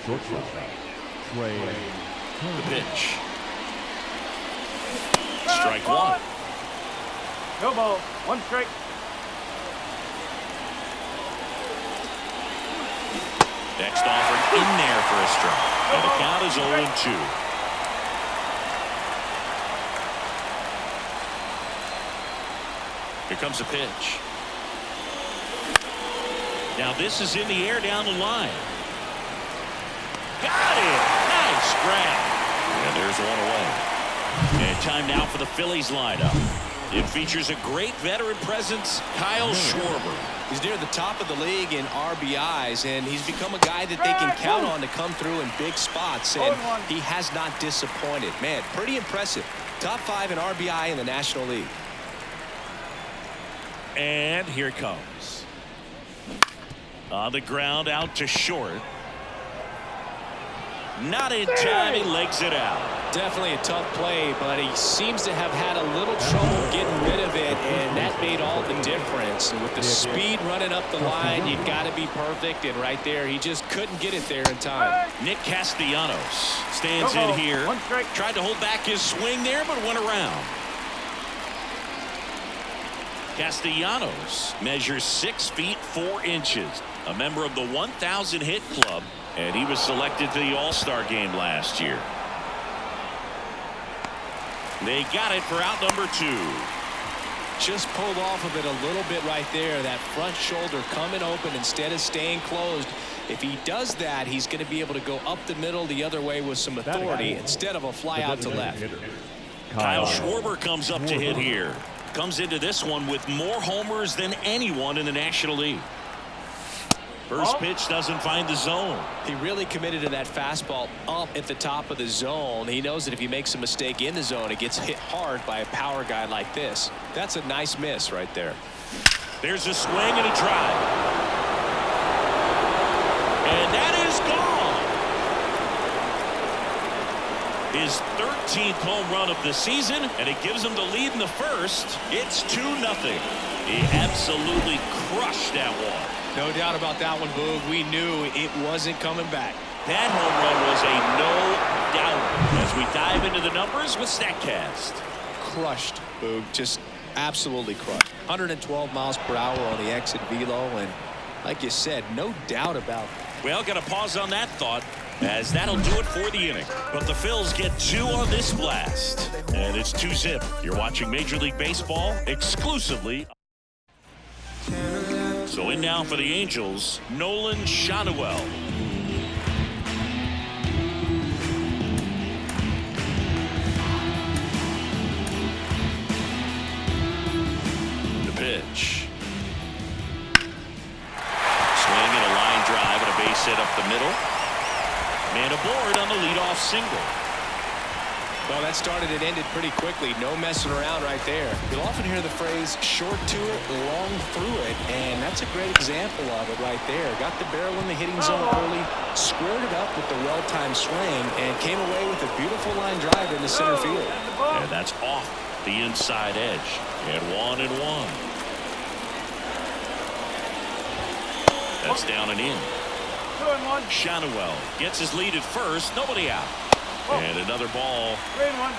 The pitch. Strike one. No ball. One strike. Next offer in there for a strike. And the count is 0-2. Here comes a pitch. Now this is in the air down the line. Got it. Nice grab. And there's one away. And time now for the Phillies lineup. It features a great veteran presence, Kyle Schwarber. He's near the top of the league in RBIs, and he's become a guy that they can count on to come through in big spots, and he has not disappointed. Man, pretty impressive. Top 5 in RBI in the National League. And here it comes. On the ground, out to short. Not in time, he legs it out. Definitely a tough play, but he seems to have had a little trouble getting rid of it, and that made all the difference. And with the speed running up the line, you've got to be perfect, and right there, he just couldn't get it there in time. Nick Castellanos stands in here. Tried to hold back his swing there, but went around. Castellanos measures 6 feet 4 inches, a member of the 1,000 hit club, and he was selected to the All-Star game last year. They got it for out number 2. Just pulled off of it a little bit right there. That front shoulder coming open instead of staying closed. If he does that, he's going to be able to go up the middle the other way with some authority instead of a fly out to left. Kyle Schwarber comes up to hit here. Comes into this one with more homers than anyone in the National League. First pitch doesn't find the zone. He really committed to that fastball up at the top of the zone. He knows that if he makes a mistake in the zone, it gets hit hard by a power guy like this. That's a nice miss right there. There's a swing and a drive. And that is gone. His 13th home run of the season, and it gives him the lead in the first. It's 2-0. He absolutely crushed that one. No doubt about that one, Boog. We knew it wasn't coming back. That home run was a no-doubter as we dive into the numbers with StatCast. Crushed, Boog. Just absolutely crushed. 112 miles per hour on the exit velo, and like you said, no doubt about it. Well, got to pause on that thought, as that'll do it for the inning. But the Phils get 2 on this blast, and it's 2-zip. You're watching Major League Baseball exclusively. So in now for the Angels, Nolan Schanuel. The pitch. Swing and a line drive and a base hit up the middle. Man aboard on the leadoff single. Well, that started and ended pretty quickly. No messing around right there. You'll often hear the phrase short to it, long through it, and that's a great example of it right there. Got the barrel in the hitting zone early, squared it up with the well-timed swing, and came away with a beautiful line drive into center field. And that's off the inside edge. And 1-1. That's down and in. 2-1. Schanuel gets his lead at first. Nobody out. And another ball. 3-1.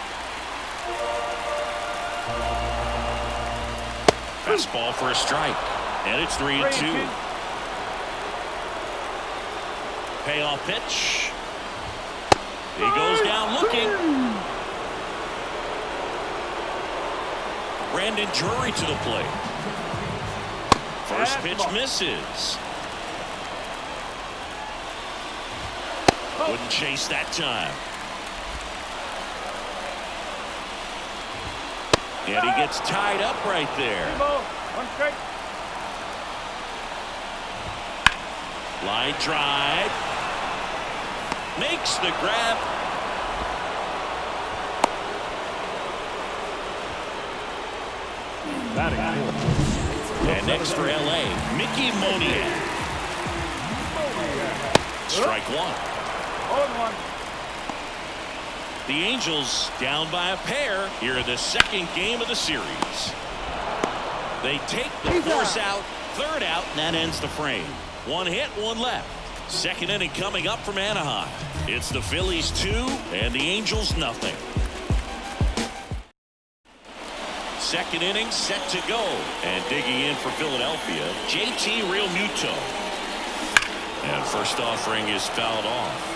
Fastball for a strike. And it's 3-2. Payoff pitch. He goes down looking. Brandon Drury to the plate. First pitch misses. Wouldn't chase that time. And he gets tied up right there. One strike. Line drive. Makes the grab. And next for LA, Mickey Moniak. Strike one. 0-1. The Angels down by a pair here in the second game of the series. They take the force out, third out, and that ends the frame. One hit, one left. Second inning coming up from Anaheim. It's the Phillies 2 and the Angels nothing. Second inning set to go. And digging in for Philadelphia, JT Realmuto. And first offering is fouled off.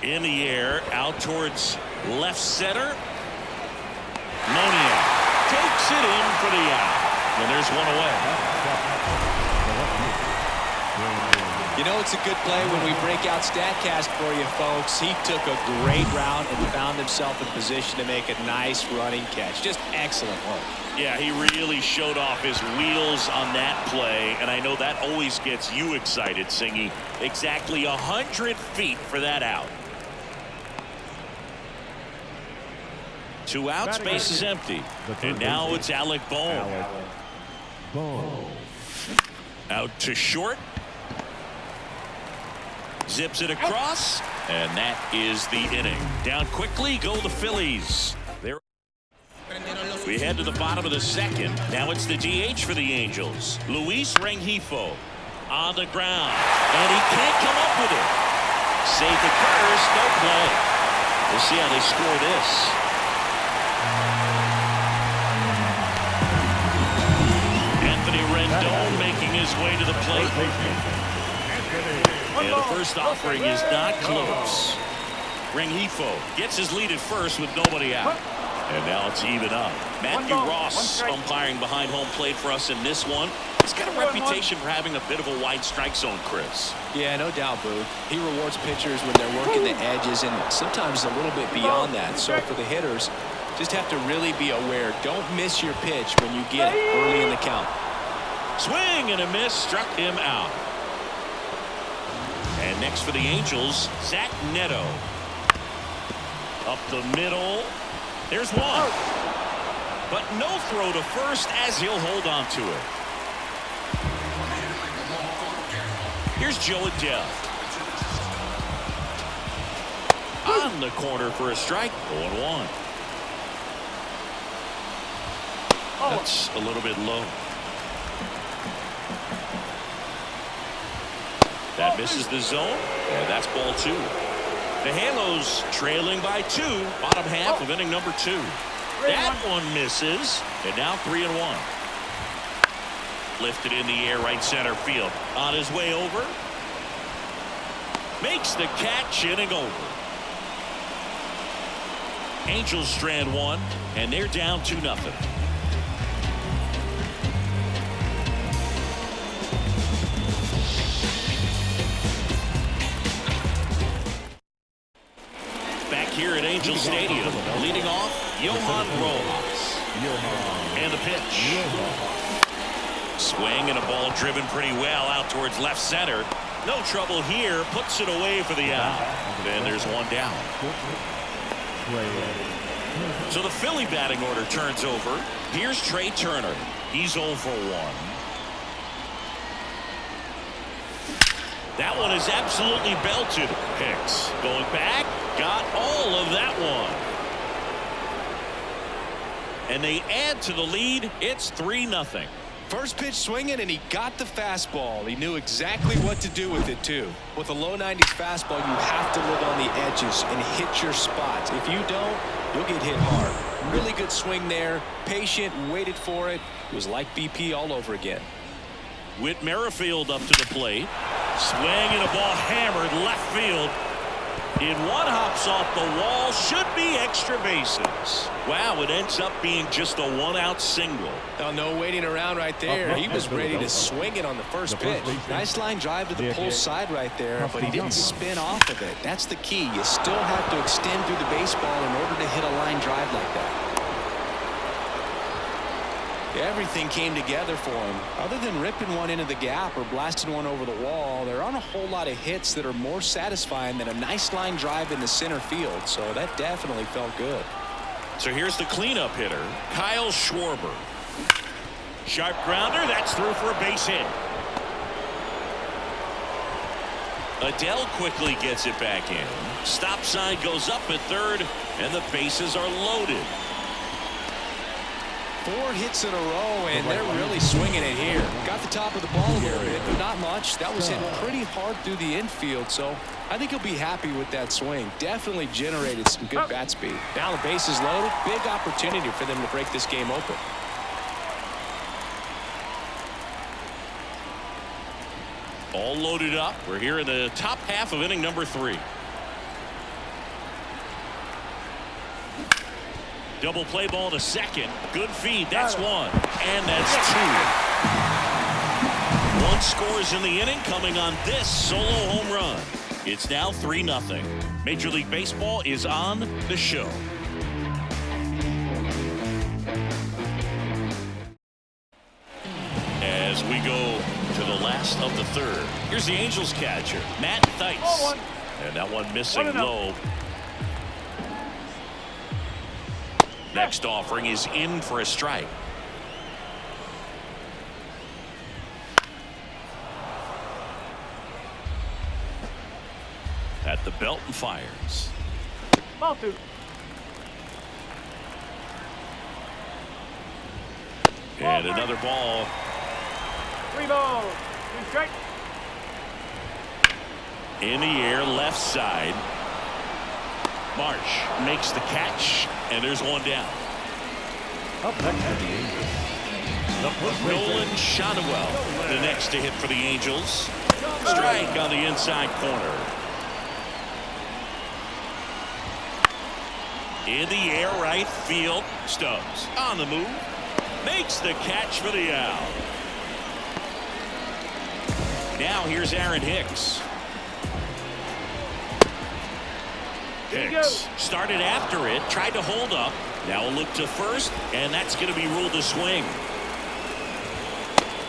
In the air, out towards left center. Monia takes it in for the out. And there's one away. You know, it's a good play when we break out StatCast for you folks. He took a great route and found himself in position to make a nice running catch. Just excellent work. Yeah, he really showed off his wheels on that play, and I know that always gets you excited, Singy. Exactly 100 feet for that out. 2 outs, base is empty. And now it's Alec Bohm. Out to short. Zips it across. And that is the inning. Down quickly go the Phillies. There. We head to the bottom of the second. Now it's the DH for the Angels. Luis Rengifo on the ground. And he can't come up with it. Save occurs, no play. We'll see how they score this. Rendon making his way to the plate. And the first offering is not close. Rengifo gets his lead at first with nobody out. And now it's even up. Matthew Ross umpiring behind home plate for us in this one. He's got a reputation for having a bit of a wide strike zone, Chris. Yeah, no doubt, Boo. He rewards pitchers when they're working the edges and sometimes a little bit beyond that. So for the hitters, just have to really be aware. Don't miss your pitch when you get it early in the count. Swing and a miss, struck him out. And next for the Angels, Zach Neto. Up the middle. There's one. But no throw to first as he'll hold on to it. Here's Joe Adele. On the corner for a strike. 0-1. That's a little bit low. That misses the zone, and that's ball 2. The Halos trailing by 2, bottom half of inning number 2. That one misses, and now 3-1. Lifted in the air, right center field. On his way over. Makes the catch, inning over. Angels strand 1, and they're down 2-0. Here at Angel Stadium, leading off, Johan Rojas. And the pitch. Swing and a ball driven pretty well out towards left center. No trouble here, puts it away for the out. Then there's one down. So the Philly batting order turns over. Here's Trey Turner. He's 0 for 1. That one is absolutely belted. Hicks going back. Got all of that one. And they add to the lead. It's 3-0. First pitch swinging, and he got the fastball. He knew exactly what to do with it, too. With a low 90s fastball, you have to live on the edges and hit your spots. If you don't, you'll get hit hard. Really good swing there. Patient, waited for it. It was like BP all over again. Whit Merrifield up to the plate. Swing and a ball hammered left field. In one hops off the wall, should be extra bases. Wow, it ends up being just a 1-out single. Oh, no waiting around right there. He was ready to swing it on the first pitch. Nice line drive to the pull side right there, but he didn't spin off of it. That's the key. You still have to extend through the baseball in order to hit a line drive like that. Everything came together for him. Other than ripping one into the gap or blasting one over the wall, there aren't a whole lot of hits that are more satisfying than a nice line drive in the center field. So that definitely felt good. So here's the cleanup hitter, Kyle Schwarber. Sharp grounder, that's through for a base hit. Adele quickly gets it back in. Stop sign goes up at third, and the bases are loaded. 4 hits in a row, and they're really swinging it here. Got the top of the ball a little bit, but not much. That was hit pretty hard through the infield, so I think he'll be happy with that swing. Definitely generated some good bat speed. Now the base is loaded. Big opportunity for them to break this game open. All loaded up. We're here in the top half of inning number 3. Double play ball to second. Good feed. That's 1. And that's 2. 1 scores in the inning coming on this solo home run. It's now 3-0. Major League Baseball is on the show. As we go to the last of the third. Here's the Angels catcher, Matt Theis. And that one missing low. Next offering is in for a strike. At the belt and fires. Ball 2. And another ball. 3 balls. 2 strikes. In the air, left side. Marsh makes the catch, and there's 1 down. Up next for the Angels. Nolan Shotwell, the next to hit for the Angels. Strike on the inside corner. In the air, right field. Stubbs on the move. Makes the catch for the out. Now here's Aaron Hicks. Hicks started after it, tried to hold up. Now a look to first, and that's going to be ruled a swing.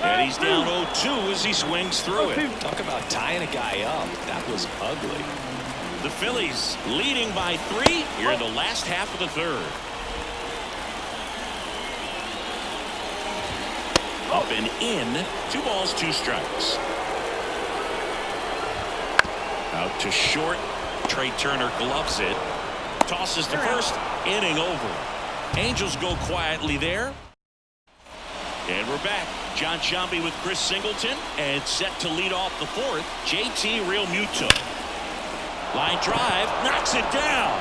And he's down 0-2 as he swings through it. Talk about tying a guy up. That was ugly. The Phillies leading by 3 here in the last half of the third. Up and in. 2 balls, 2 strikes. Out to short. Trey Turner gloves it. Tosses to first. Inning over. Angels go quietly there. And we're back. John Sciambi with Chris Singleton. And set to lead off the 4th. JT Realmuto. Line drive. Knocks it down.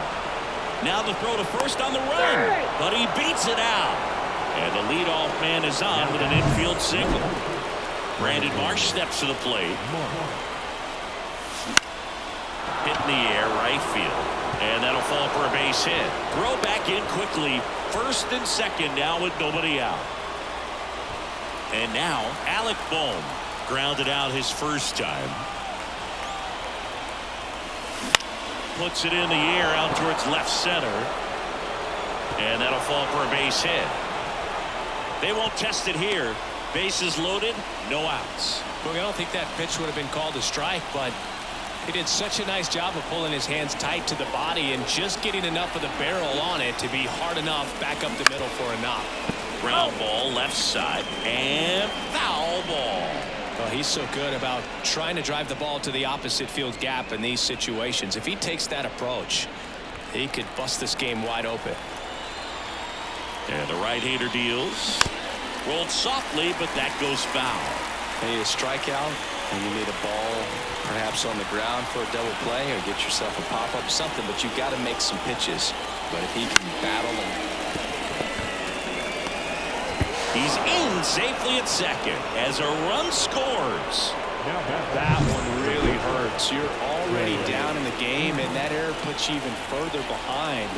Now the throw to first on the run. But he beats it out. And the leadoff man is on with an infield single. Brandon Marsh steps to the plate. Hit in the air, right field. And that'll fall for a base hit. Throw back in quickly. First and second now with nobody out. And now Alec Bohm grounded out his first time. Puts it in the air out towards left center. And that'll fall for a base hit. They won't test it here. Bases loaded, no outs. Look, I don't think that pitch would have been called a strike, but he did such a nice job of pulling his hands tight to the body and just getting enough of the barrel on it to be hard enough back up the middle for a knock. Ground ball left side and foul ball. Well, he's so good about trying to drive the ball to the opposite field gap in these situations. If he takes that approach, he could bust this game wide open. And the right-hander deals. Rolled softly, but that goes foul. You need a strikeout, and you need a ball perhaps on the ground for a double play, or get yourself a pop-up, something, but you've got to make some pitches. But if he can battle and... He's in safely at second as a run scores. That one really hurts. You're already down in the game, and that error puts you even further behind.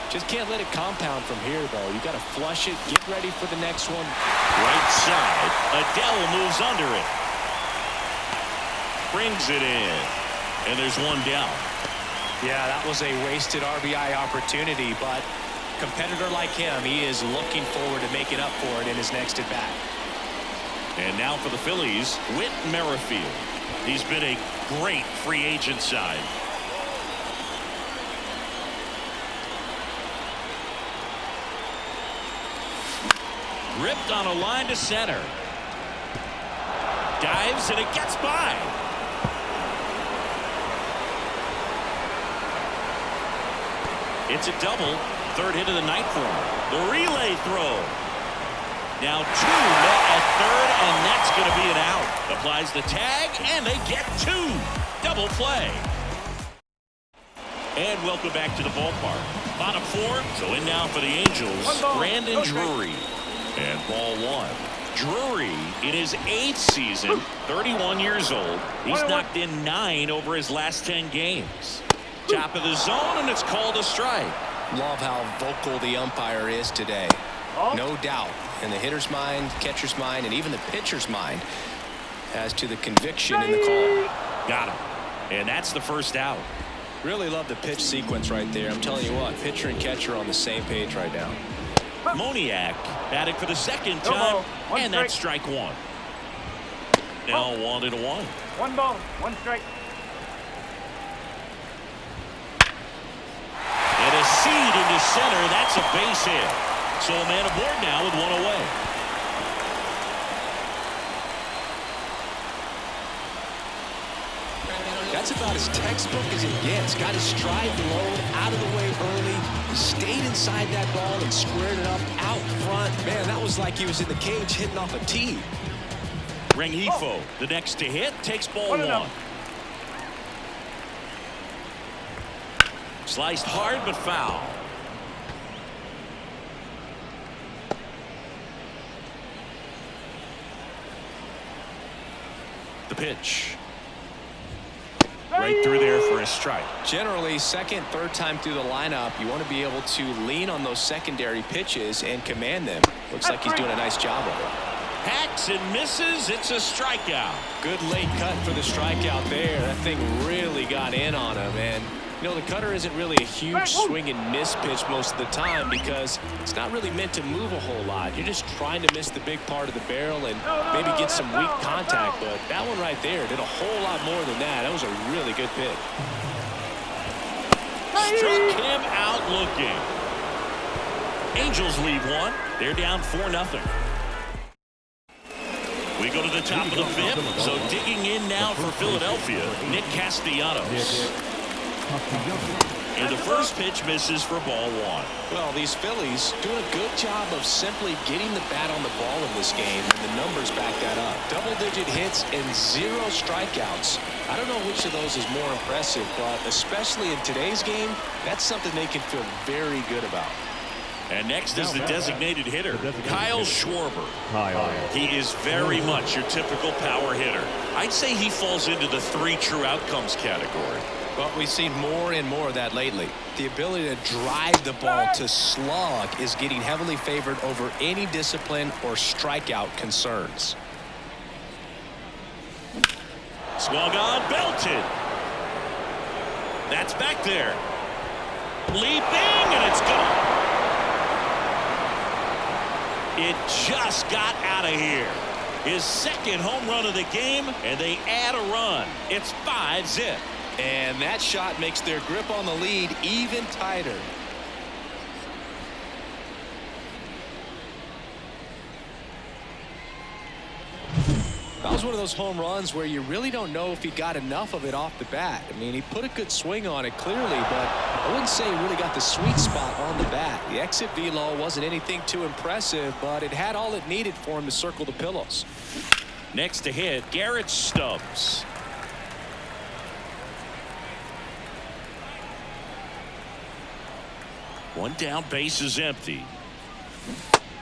Just can't let it compound from here, though. You got to flush it, get ready for the next one. Right side. Adele moves under it. Brings it in. And there's 1 down. Yeah, that was a wasted RBI opportunity, but competitor like him, he is looking forward to making up for it in his next at-bat. And now for the Phillies, Whit Merrifield. He's been a great free agent sign. Ripped on a line to center. Dives and it gets by. It's a double. Third hit of the night for him. The relay throw. Now 2 met at third, and that's going to be an out. Applies the tag, and they get 2. Double play. And welcome back to the ballpark. Bottom 4, so in now for the Angels, Brandon Drury. And ball 1. Drury, in his 8th season, 31 years old. He's knocked in 9 over his last 10 games. Top of the zone, and it's called a strike. Love how vocal the umpire is today. No doubt in the hitter's mind, catcher's mind, and even the pitcher's mind as to the conviction in the call. Got him. And that's the first out. Really love the pitch sequence right there. I'm telling you what, pitcher and catcher are on the same page right now. Moniak batting for the second time, and that's strike 1. Now 1-1. 1 ball, 1 strike. And a seed into center. That's a base hit. So a man aboard now with 1 away. That's about as textbook as it gets. Got his stride low, out of the way early, stayed inside that ball and squared it up out front. Man, that was like he was in the cage hitting off a tee. Rengifo, the next to hit, takes ball 1. Sliced hard but foul. The pitch. Right through there for a strike. Generally, second, third time through the lineup, you want to be able to lean on those secondary pitches and command them. Looks like he's doing a nice job of it. Hacks and misses. It's a strikeout. Good late cut for the strikeout there. That thing really got in on him. And, you know, the cutter isn't really a huge swing and miss pitch most of the time because it's not really meant to move a whole lot. You're just trying to miss the big part of the barrel and maybe get some weak contact. But that one right there did a whole lot more than that. That was a really good pitch. Struck him out looking. Angels leave 1. They're down 4-0. We go to the top of the 5th. So digging in now for Philadelphia, Nick Castellanos. And the first pitch misses for ball 1. Well, these Phillies doing a good job of simply getting the bat on the ball in this game, and the numbers back that up. Double-digit hits and 0 strikeouts. I don't know which of those is more impressive, but especially in today's game, that's something they can feel very good about. And next is the designated hitter, Kyle Schwarber. He is very much your typical power hitter. I'd say he falls into the 3 true outcomes category. But we've seen more and more of that lately. The ability to drive the ball to slug is getting heavily favored over any discipline or strikeout concerns. Swung on, belted. That's back there. Leaping, and it's gone. It just got out of here. His second home run of the game, and they add a run. It's 5-zip. And that shot makes their grip on the lead even tighter. That was one of those home runs where you really don't know if he got enough of it off the bat. I mean, he put a good swing on it clearly, but I wouldn't say he really got the sweet spot on the bat. The exit velo wasn't anything too impressive, but it had all it needed for him to circle the pillows. Next to hit, Garrett Stubbs. One down, base is empty.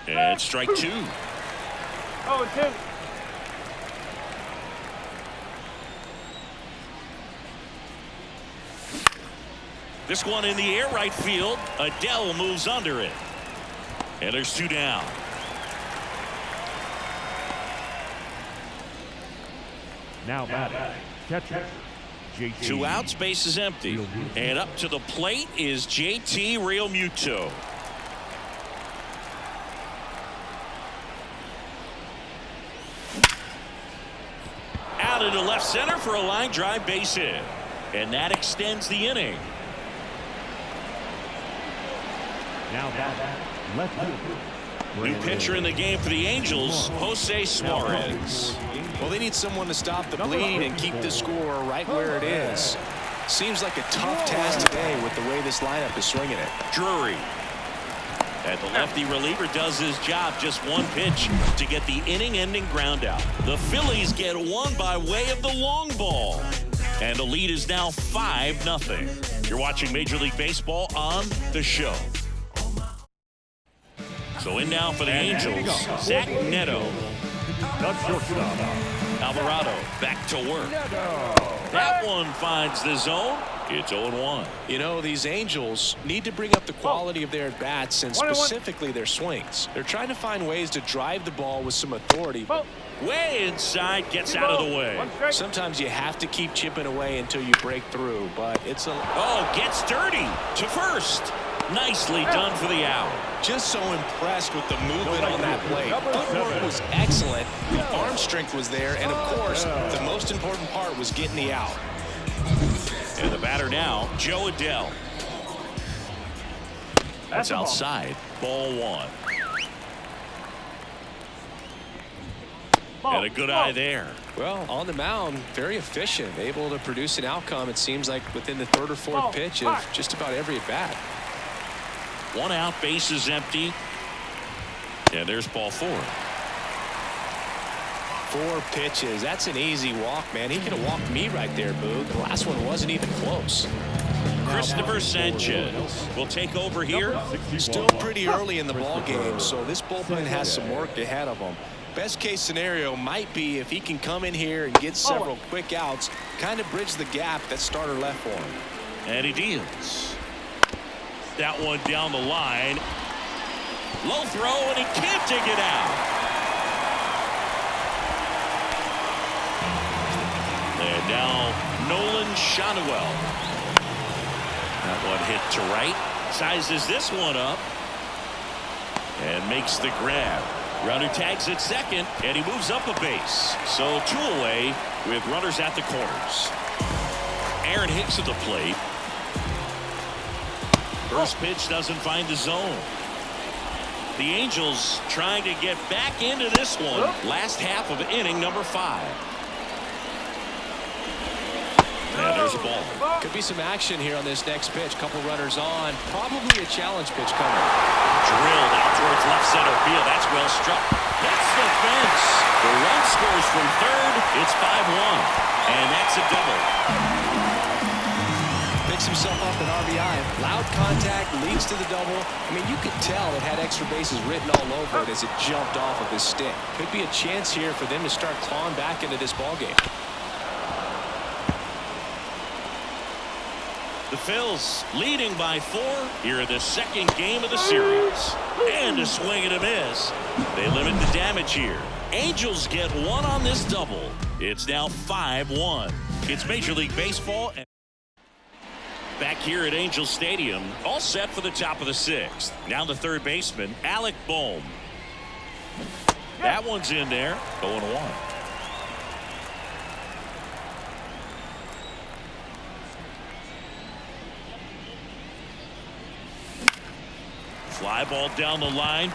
And strike 2. 0-2. This one in the air right field. Adele moves under it. And there's 2 down. Now batting, catcher. 2 outs, base is empty. And up to the plate is JT Realmuto. Out into left center for a line drive base hit. And that extends the inning. Now batting, left field. New pitcher in the game for the Angels, Jose Suarez. Well, they need someone to stop the bleeding and keep the score right where it is. Seems like a tough task today with the way this lineup is swinging it. Drury. And the lefty reliever does his job. Just one pitch to get the inning-ending ground out. The Phillies get one by way of the long ball. And the lead is now 5-0. You're watching Major League Baseball on The Show. So in now for the Angels, Zach Neto. The shortstop. Alvarado back to work. That one finds the zone. It's 0-1. You know, these Angels need to bring up the quality of their at-bats and specifically their swings. They're trying to find ways to drive the ball with some authority. Way inside, gets out of the way. Sometimes you have to keep chipping away until you break through, but it's a... Oh, gets dirty to first. Nicely done for the out. Just so impressed with the movement on that plate. Footwork was excellent. The arm strength was there. And, of course, the most important part was getting the out. And the batter now, Joe Adell. That's outside. Ball one. And a good eye there. Well, on the mound, very efficient. Able to produce an outcome, it seems like, within the third or fourth pitch of just about every at-bat. One out, base is empty. And there's ball four. 4 pitches. That's an easy walk, man. He could have walked me right there, Boog. The last one wasn't even close. Christopher Sanchez will take over here. Still pretty early in the ball game, so this bullpen has some work ahead of him. Best case scenario might be if he can come in here and get several quick outs, kind of bridge the gap that starter left for him. And he deals. That one down the line. Low throw, and he can't dig it out. And now Nolan Shanuel. That one hit to right. Sizes this one up. And makes the grab. Runner tags at second, and he moves up a base. So 2 away with runners at the corners. Aaron Hicks at the plate. First pitch doesn't find the zone. The Angels trying to get back into this one. Last half of inning number 5. And there's a ball. Could be some action here on this next pitch. Couple runners on. Probably a challenge pitch coming. Drilled out towards left center field. That's well struck. Hits the fence. The run scores from third. It's 5-1. And that's a double. Picks himself up an RBI. Loud contact leads to the double. I mean, you could tell it had extra bases written all over it as it jumped off of his stick. Could be a chance here for them to start clawing back into this ball game. The Phils leading by 4 here in the second game of the series. And a swing and a miss. They limit the damage here. Angels get 1 on this double. It's now 5-1. It's Major League Baseball. Back here at Angel Stadium, all set for the top of the 6th. Now the third baseman, Alec Bohm. That one's in there. 0-1. Fly ball down the line.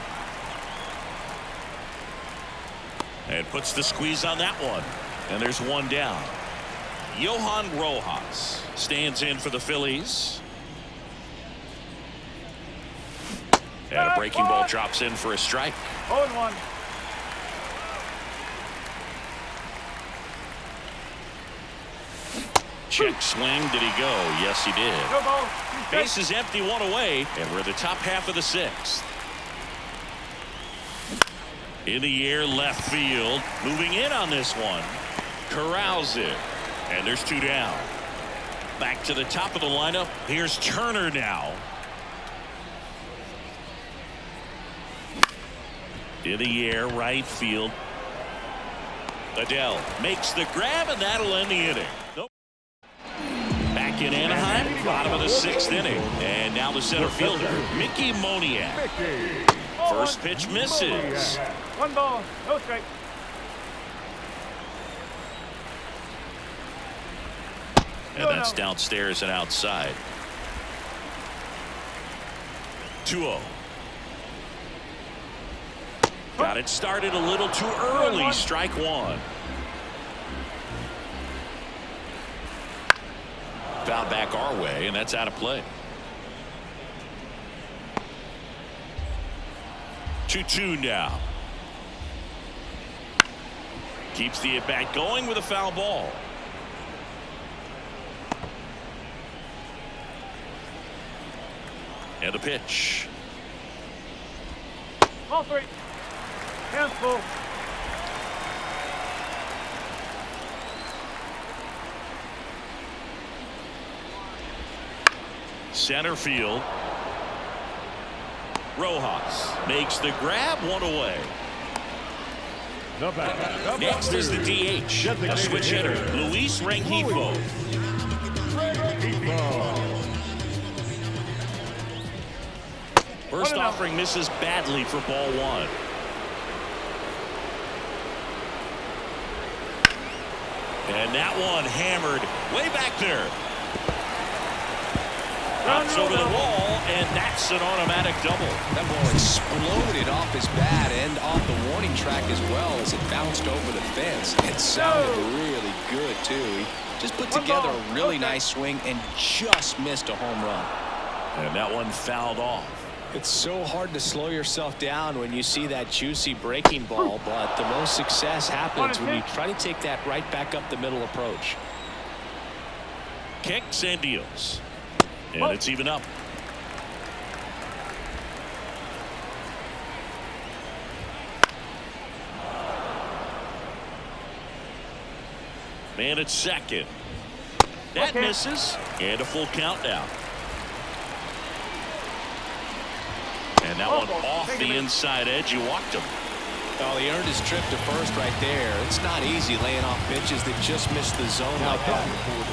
And puts the squeeze on that one. And there's one down. Johan Rojas stands in for the Phillies. And a breaking ball drops in for a strike. 0-1. Check swing. Did he go? Yes, he did. Go ball. Base is empty, 1 away, and we're in the top half of the 6th. In the air, left field. Moving in on this one. Corrals it. And there's 2 down. Back to the top of the lineup. Here's Turner now. In the air, right field. Adell makes the grab, and that'll end the inning. Nope. Back in Anaheim, bottom of the 6th inning. And now the center fielder, Mickey Moniak. First pitch misses. 1 ball, no strike. And that's downstairs and outside. 2-0. Got it started a little too early. Strike 1. Foul back our way, and that's out of play. 2-2 now. Keeps the at-bat going with a foul ball. And the pitch. Ball 3. Hands full. Center field. Rojas makes the grab, one away. The batter. Next is the DH, a switch hitter, Luis Rengifo. First offering misses badly for ball 1. And that one hammered way back there. Bounce over the wall, and that's an automatic double. That ball exploded off his bat and off the warning track as well as it bounced over the fence. It sounded really good, too. He just put together a really nice swing and just missed a home run. And that one fouled off. It's so hard to slow yourself down when you see that juicy breaking ball, but the most success happens when you try to take that right back up the middle approach. Kicks and deals. And it's even up. Man at second. That misses. And a full count now. And that one off the inside edge. You walked him. Oh, he earned his trip to first right there. It's not easy laying off pitches that just missed the zone like that.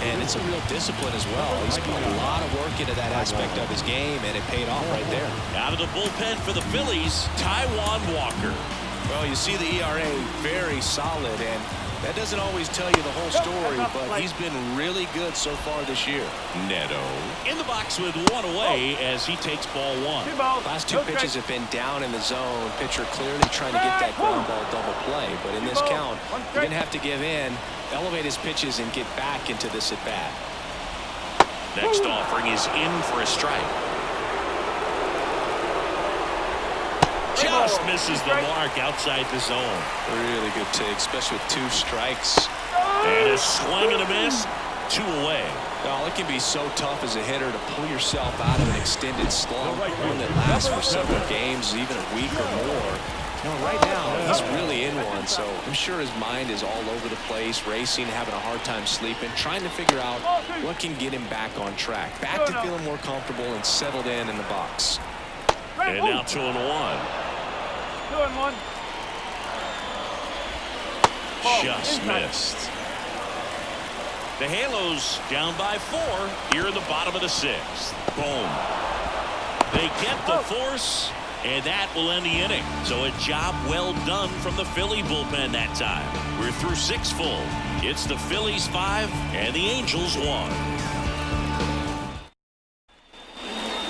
And it's a real discipline as well. He's put a lot of work into that aspect of his game, and it paid off right there. Out of the bullpen for the Phillies, Taijuan Walker. Well, you see the ERA very solid, and that doesn't always tell you the whole story, but he's been really good so far this year. Neto in the box with one away as he takes ball 1. Last 2 pitches have been down in the zone. Pitcher clearly trying to get that ground ball double play, but in this count, you're going to have to give in, elevate his pitches, and get back into this at bat. Next offering is in for a strike. Just misses the mark outside the zone. Really good take, especially with 2 strikes. And a swing and a miss, 2 away. Well, it can be so tough as a hitter to pull yourself out of an extended slump, one that lasts for several games, even a week or more. Right now, he's really in one, so I'm sure his mind is all over the place, racing, having a hard time sleeping, trying to figure out what can get him back on track, back to feeling more comfortable and settled in the box. And now 2-1. 2-1. Just missed. The Halos down by 4 here in the bottom of the 6th. Boom. They get the force, and that will end the inning. So a job well done from the Philly bullpen that time. We're through 6 full. It's the Phillies 5 and the Angels 1.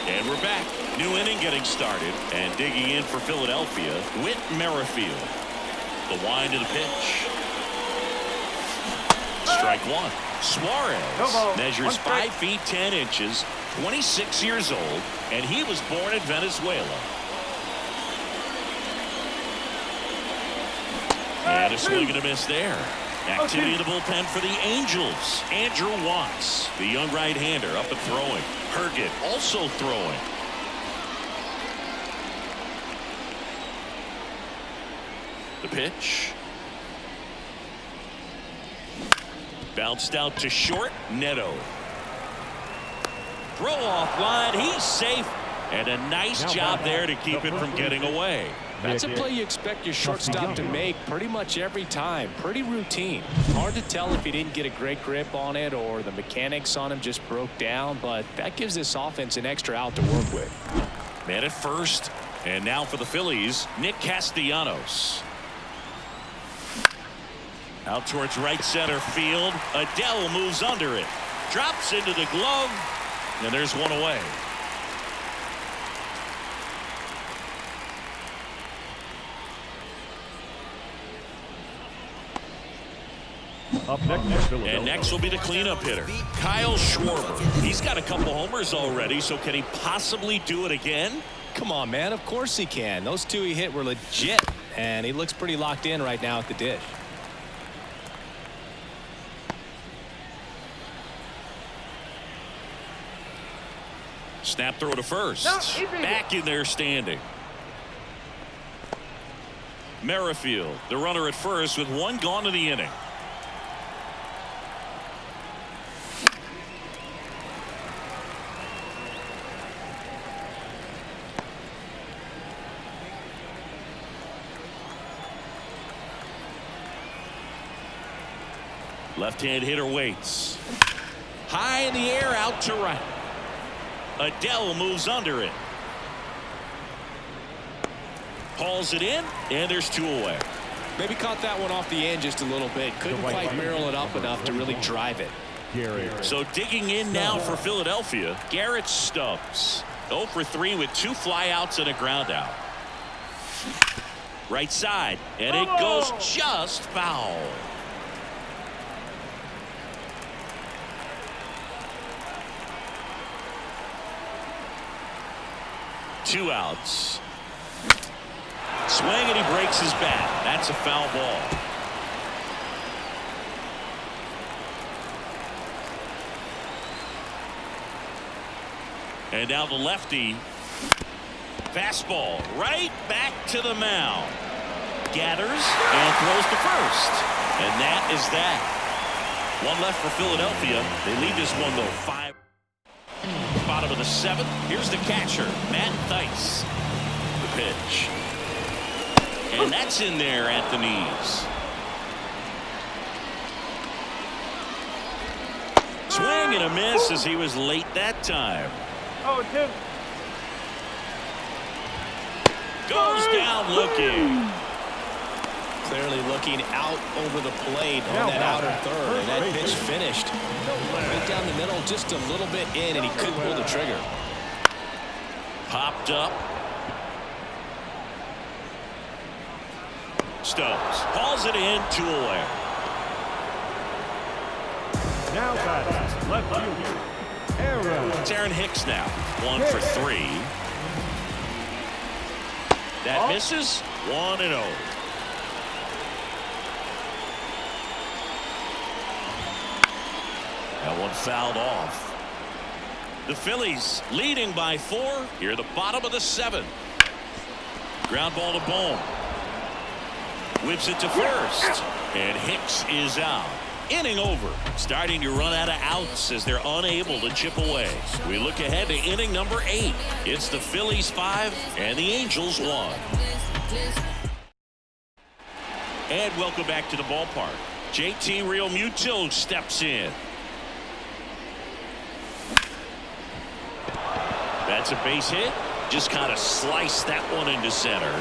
And we're back. New inning getting started, and digging in for Philadelphia, Whit Merrifield. The wind of the pitch. Strike 1. Suarez measures 5 feet 10 inches, 26 years old, and he was born in Venezuela. And a swing and a miss there. Activity in the bullpen for the Angels. Andrew Watts, the young right-hander, up and throwing. Herget also throwing. The pitch. Bounced out to short. Neto. Throw off line. He's safe. And a nice job there to keep it from getting away. That's a play you expect your shortstop to make pretty much every time. Pretty routine. Hard to tell if he didn't get a great grip on it or the mechanics on him just broke down, but that gives this offense an extra out to work with. Man at first. And now for the Phillies, Nick Castellanos. Out towards right center field. Adele moves under it. Drops into the glove. And there's one away. Up next is Philadelphia. And next will be the cleanup hitter, Kyle Schwarber. He's got a couple homers already, so can he possibly do it again? Come on, man. Of course he can. Those two he hit were legit, and he looks pretty locked in right now at the dish. Snap throw to first. Back in there standing. Merrifield, the runner at first with one gone in the inning. Left-hand hitter waits. High in the air, out to right. Adele moves under it. Hauls it in, and there's two away. Maybe caught that one off the end just a little bit. Couldn't quite barrel it up enough to really drive it. So digging in now for Philadelphia, Garrett Stubbs. 0 for 3 with 2 flyouts and a ground out. Right side, and it goes just foul. Two outs. Swing, and he breaks his bat. That's a foul ball. And now the lefty. Fastball right back to the mound. Gathers and throws to first. And that is that. One left for Philadelphia. They lead this one though 5. Bottom of the 7th. Here's the catcher, Matt Thaiss. The pitch. And that's in there at the knees. Swing and a miss as he was late that time. Oh, Tim. Goes down looking. Clearly looking out over the plate on that outer third, and that pitch finished right down the middle, just a little bit in, and he couldn't pull the trigger. Popped up. Stubbs hauls it in, 2 away. Now batting, left fielder, Aaron. It's Aaron Hicks now, 1 for 3. That misses, 1-0. That one fouled off. The Phillies leading by 4 here at the bottom of the 7th. Ground ball to Bohm. Whips it to first, and Hicks is out. Inning over. Starting to run out of outs as they're unable to chip away. We look ahead to inning number 8. It's the Phillies 5 and the Angels 1. And welcome back to the ballpark. JT Realmuto steps in. That's a base hit. Just kind of sliced that one into center.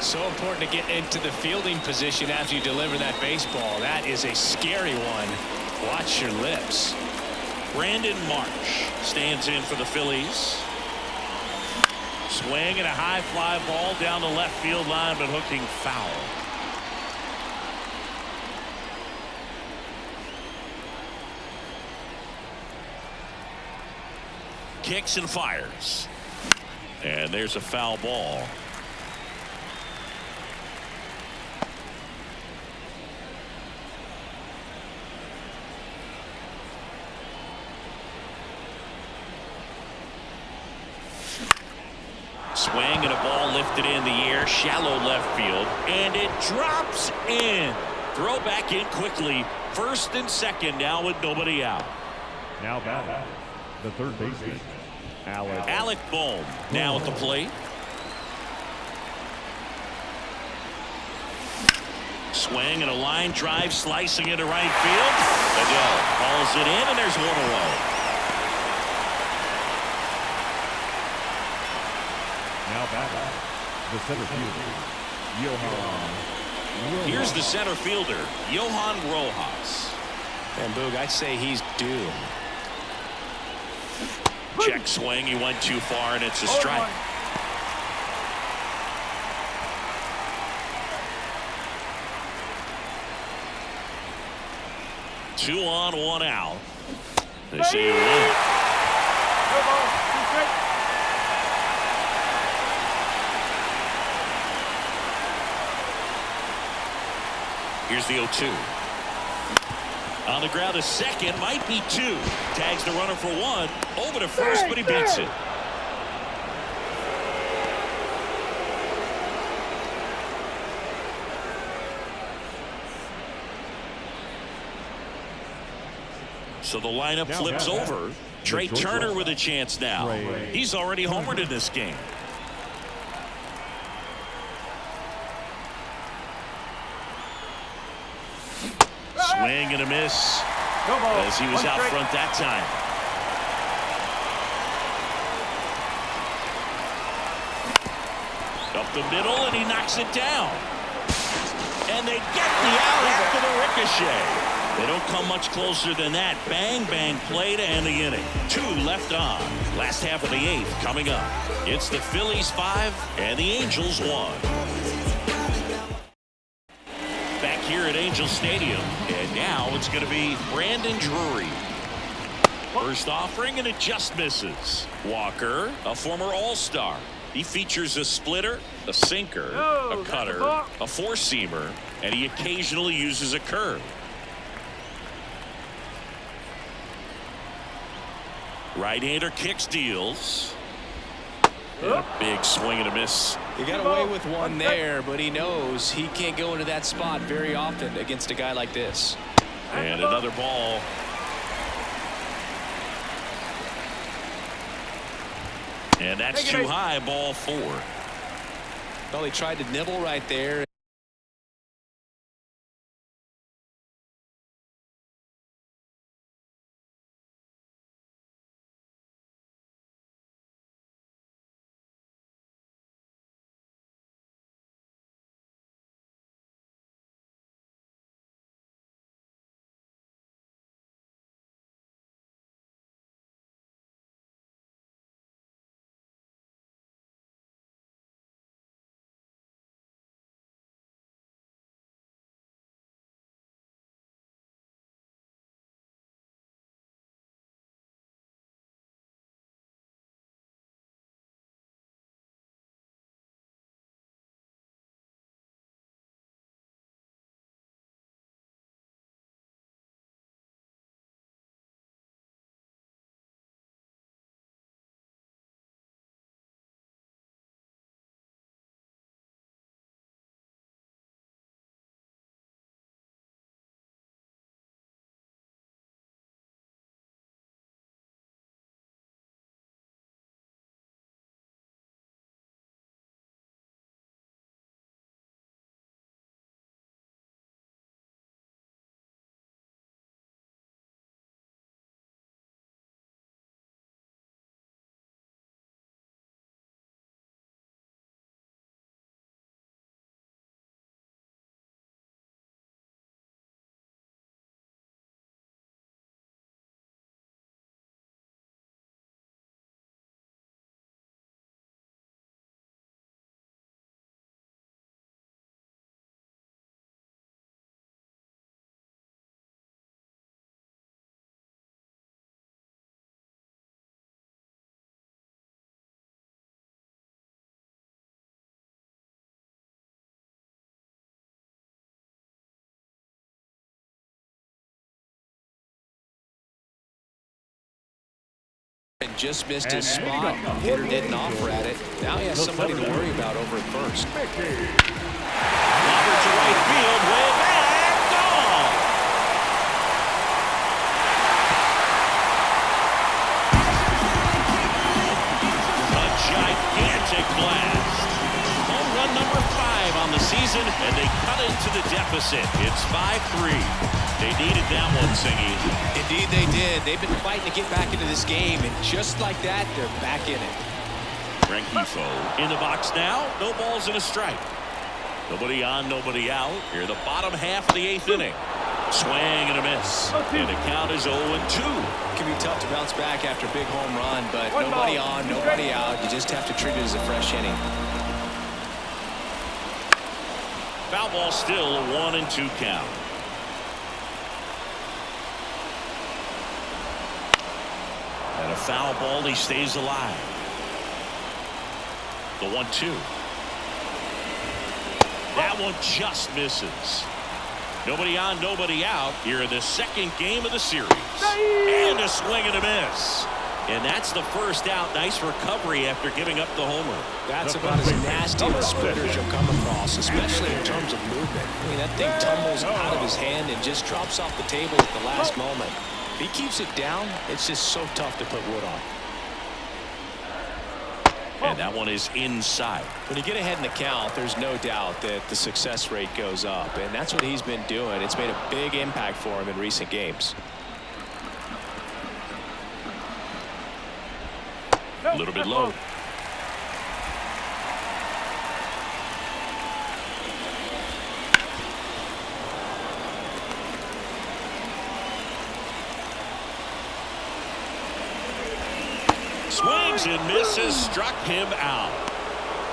So important to get into the fielding position after you deliver that baseball. That is a scary one. Watch your lips. Brandon Marsh stands in for the Phillies. Swing and a high fly ball down the left field line, but hooking foul. Kicks and fires. And there's a foul ball. Swing and a ball lifted in the air, shallow left field, and it drops in. Throw back in quickly. First and second now with nobody out. Now batting, the third baseman, Alec Bohm now at the plate. Swing and a line drive slicing into right field. Adele calls it in, and there's 1 away. Now batting, the center fielder, Johan. Here's the center fielder, Johan Rojas. And Boog, I'd say he's due. Check swing. He went too far, and it's a strike. 2 on, 1 out. They say you win. Here's the 0-2. On the ground, a second, might be 2. Tags the runner for 1. Over to first, but he beats it. So the lineup flips over. Trey Turner with a chance now. He's already homered in this game. Swing and a miss as he was out front that time. Up the middle, and he knocks it down. And they get the out after the ricochet. They don't come much closer than that. Bang, bang play to end the inning. 2 left on. Last half of the 8th coming up. It's the Phillies 5 and the Angels 1. Back here at Angel Stadium, and now it's going to be Brandon Drury. First offering, and it just misses. Walker, a former All-Star. He features a splitter, a sinker, a cutter, a four-seamer, and he occasionally uses a curve. Right-hander kicks, deals. Yeah, big swing and a miss. He got away with one there, but he knows he can't go into that spot very often against a guy like this. And another ball. And that's too high, ball 4. Well, he tried to nibble right there. And just missed his spot. Hitter didn't offer at it. Now he has somebody to worry about over at first. Robert to right field, way back, gone. A gigantic blast. Home run number 5 on the season, and they cut into the deficit. It's 5-3. They needed that one, Singy. Indeed they did. They've been fighting to get back into this game, and just like that, they're back in it. Rengifo in the box now. No balls and a strike. Nobody on, nobody out. Here the bottom half of the 8th inning. Swing and a miss. And the count is 0-2. It can be tough to bounce back after a big home run, but nobody on, nobody out. You just have to treat it as a fresh inning. Foul ball still, a 1-2 count. And a foul ball, he stays alive. The 1-2. That one just misses. Nobody on, nobody out here in the second game of the series. And a swing and a miss. And that's the first out. Nice recovery after giving up the homer. That's about as nasty of a splitter as you'll come across, especially in terms of movement. I mean, that thing tumbles out of his hand and just drops off the table at the last moment. If he keeps it down, it's just so tough to put wood on. And that one is inside. When you get ahead in the count, there's no doubt that the success rate goes up, and that's what he's been doing. It's made a big impact for him in recent games. A little bit low. Swings and misses, struck him out.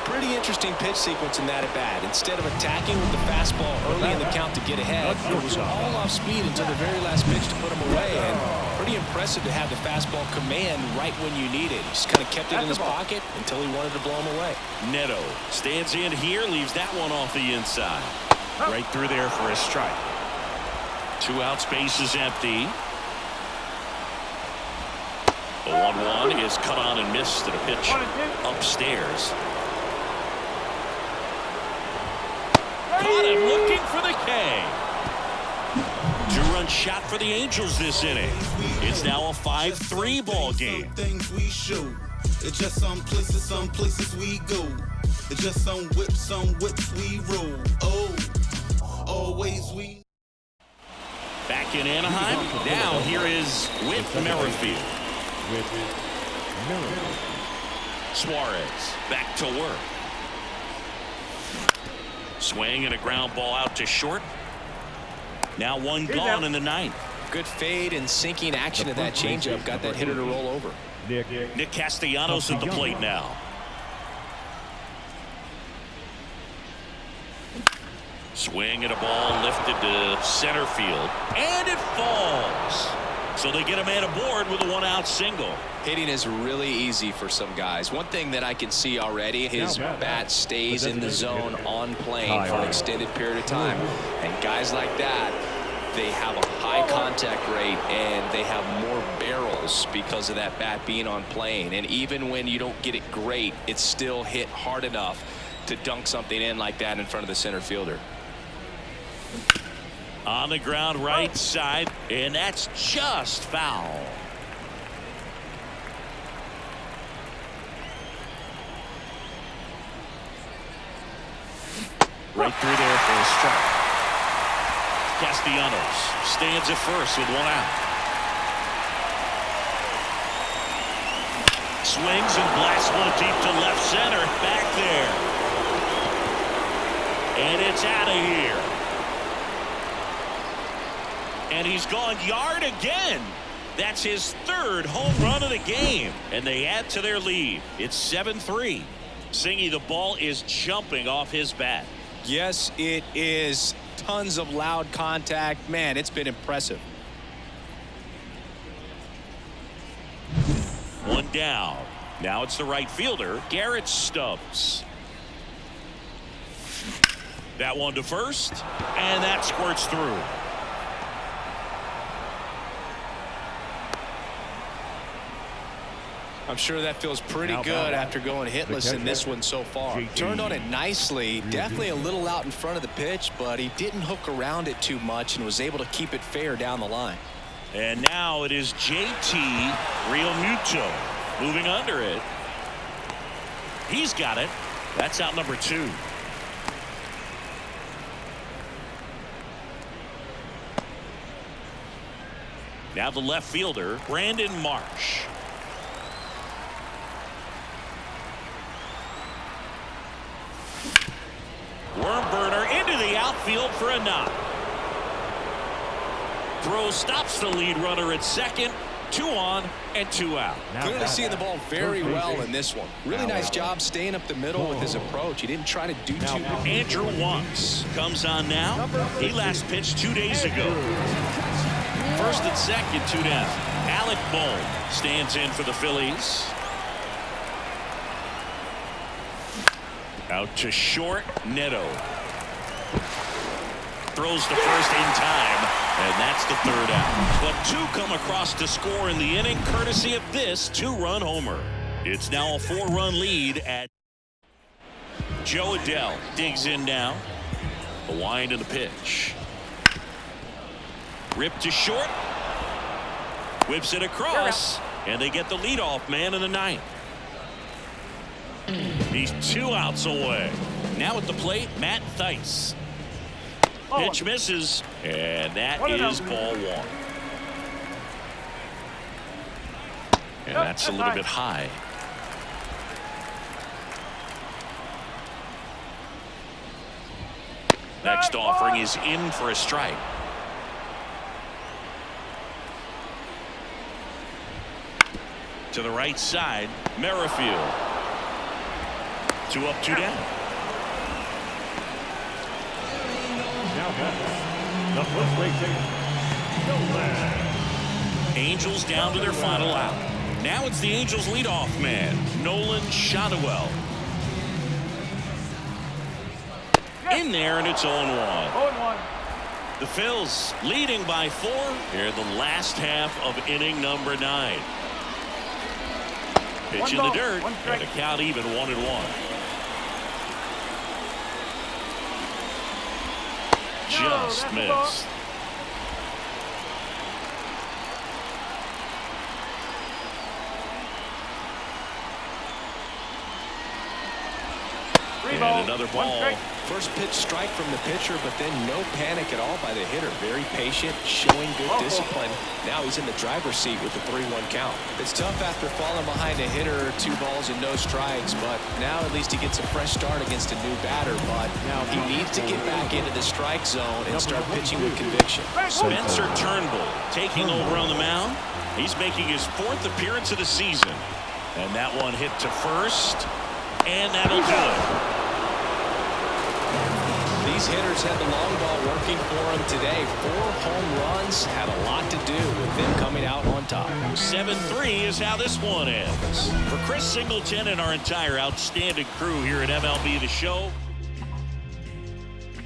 Pretty interesting pitch sequence in that at bat. Instead of attacking with the fastball early in the count to get ahead, it was all off speed until the very last pitch to put him away. And pretty impressive to have the fastball command right when you need it. He just kind of kept it in his pocket until he wanted to blow him away. Neto stands in here, leaves that one off the inside. Right through there for a strike. 2 out, space is empty. The 1-1 is cut on and missed at a pitch upstairs. Caught him looking for the K. 2-run shot for the Angels this inning. It's now a 5-3 ball game. Things we show. It's just some places we go. It's just some whips we roll. Oh, always we. Back in Anaheim. Now here is Whit Merrifield. Suarez back to work. Swing and a ground ball out to short. Now one gone in the 9th. Good fade and sinking action of that changeup got that hitter to roll over. Nick Castellanos at the plate now. Swing and a ball lifted to center field. And it falls. So they get a man aboard with a 1-out single. Hitting is really easy for some guys. One thing that I can see already, his bat stays in the zone on plane for an extended period of time. And guys like that, they have a high contact rate and they have more barrels because of that bat being on plane. And even when you don't get it great, it's still hit hard enough to dunk something in like that in front of the center fielder. On the ground right side, and that's just foul. Right through there for a strike. Castellanos stands at first with 1 out. Swings and blasts one deep to left center. Back there. And it's out of here. And he's gone yard again. That's his 3rd home run of the game. And they add to their lead. It's 7-3. Singy, the ball is jumping off his bat. Yes, it is. Tons of loud contact. Man, it's been impressive. 1 down. Now it's the right fielder, Garrett Stubbs. That one to first, and that squirts through. I'm sure that feels pretty good after going hitless in this one so far. Turned on it nicely. Definitely a little out in front of the pitch, but he didn't hook around it too much and was able to keep it fair down the line. And now it is JT Realmuto moving under it. He's got it. That's out number 2. Now the left fielder, Brandon Marsh. Worm burner into the outfield for a knock. Throw stops the lead runner at second. 2 on and 2 out. Clearly seeing the ball very well in this one. Really nice job staying up the middle with his approach. He didn't try to do too much. Andrew Wantz comes on now. He last pitched 2 days ago. First and second, 2 down. Alec Bohm stands in for the Phillies. Out to short, Neto. Throws to first in time, and that's the third out. But two come across to score in the inning, courtesy of this two-run homer. It's now a 4-run lead at Joe Adell. Digs in now. The wind of the pitch. Ripped to short. Whips it across, and they get the leadoff man in the ninth. He's 2 outs away. Now at the plate, Matt Thaiss. Pitch misses, and that is ball 1. And that's a little bit high. Next offering is in for a strike. To the right side, Merrifield. 2 up, 2 down. The first base Angels down to their final out. Now it's the Angels leadoff man, Nolan Shotwell. In there, and it's 0-1. 0-1. The Phils leading by 4 here in the last half of inning number 9. Pitch in the dirt, and the count even 1-1. Just missed. And another ball. First pitch strike from the pitcher, but then no panic at all by the hitter. Very patient, showing good discipline. Now he's in the driver's seat with the 3-1 count. It's tough after falling behind a hitter, 2 balls and no strikes, but now at least he gets a fresh start against a new batter. But now he needs to get back into the strike zone and start pitching with conviction. Spencer Turnbull taking over on the mound. He's making his 4th appearance of the season. And that one hit to first, and that'll do it. These hitters had the long ball working for them today. 4 home runs had a lot to do with them coming out on top. 7-3 is how this one ends. For Chris Singleton and our entire outstanding crew here at MLB The Show,